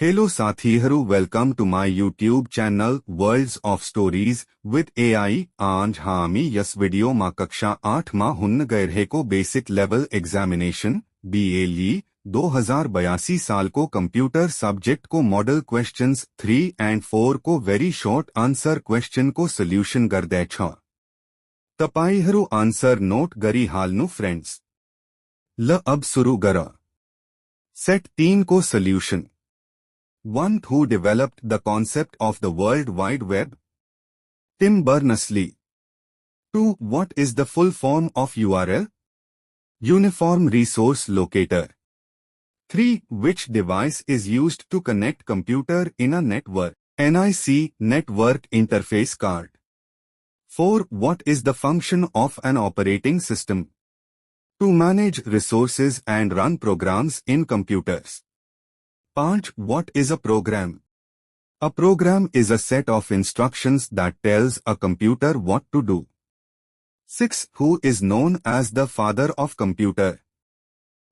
Hello साथीहरू, welcome to my YouTube channel Worlds of Stories with AI. आज हामी yes video मा कक्षा 8 मा हुन्न गइरहेको बेसिक लेवल एग्जामिनेशन BLE 2082 साल को कंप्यूटर सब्जेक्ट को मॉडल क्वेश्चंस 3 एंड 4 को वेरी शॉर्ट आंसर क्वेश्चन को सोल्यूशन गर्दैछ। तपाईहरु आंसर नोट गरी हाल्नु फ्रेंड्स। ल अब सुरु गर। सेट 3 को solution. 1. Who developed the concept of the World Wide Web? Tim Berners-Lee. 2. What is the full form of URL? Uniform Resource Locator. 3. Which device is used to connect computer in a network? NIC Network Interface Card. 4. What is the function of an operating system? To manage resources and run programs in computers. 5. What is a program? A program is a set of instructions that tells a computer what to do. 6. Who is known as the father of computer?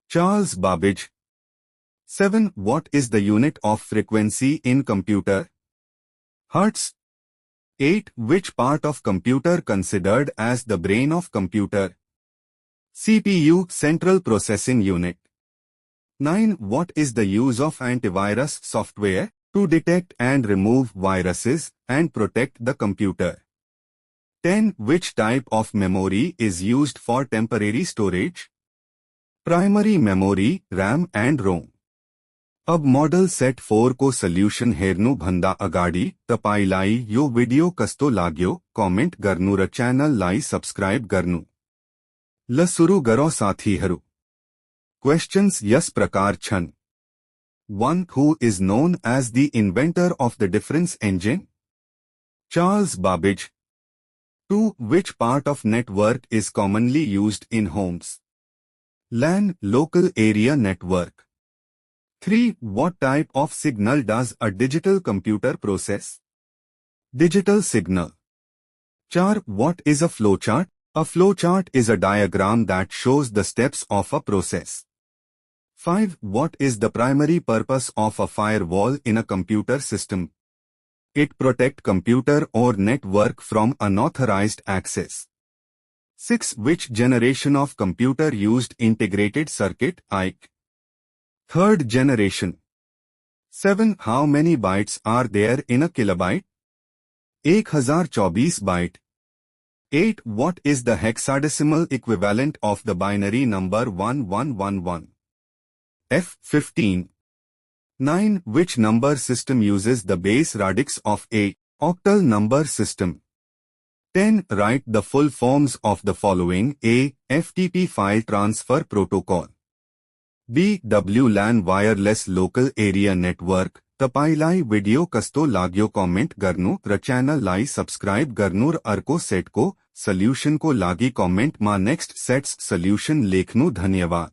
Charles Babbage. 7. What is the unit of frequency in computer? Hertz. 8. Which part of computer considered as the brain of computer? CPU, Central Processing Unit. 9. What is the use of antivirus software? To detect and remove viruses and protect the computer. 10. Which type of memory is used for temporary storage? Primary memory, RAM and ROM. अब model set 4 को solution हेर्नु भन्दा अगाडि तपाईलाई यो video कस्तो लाग्यो comment गर्नु र च्यानललाई सब्स्क्राइब गर्नु। ल सुरु गरौँ साथीहरू। Questions यस प्रकार छन्। 1. Who is known as the inventor of the difference engine? Charles Babbage. 2. Which part of network is commonly used in homes? LAN, Local Area Network. 3. What type of signal does a digital computer process? Digital signal. 4. What is a flowchart? A flowchart is a diagram that shows the steps of a process. 5. What is the primary purpose of a firewall in a computer system? It protects computer or network from unauthorized access. 6. Which generation of computer used integrated circuit? IC. Third generation. 7. How many bytes are there in a kilobyte? 1024 byte. 8. What is the hexadecimal equivalent of the binary number 1111? F15. 9. Which number system uses the base radix of a octal number system? 10. Write the full forms of the following: A. FTP file transfer protocol. B. WLAN wireless local area network. तपाईलाई video कस्तो लाग्यो comment गर्नु र च्यानललाई subscribe गर्नु र अर्को सेटको सोल्युसनको लागि कमेन्टमा next sets solution लेख्नु। धन्यवाद।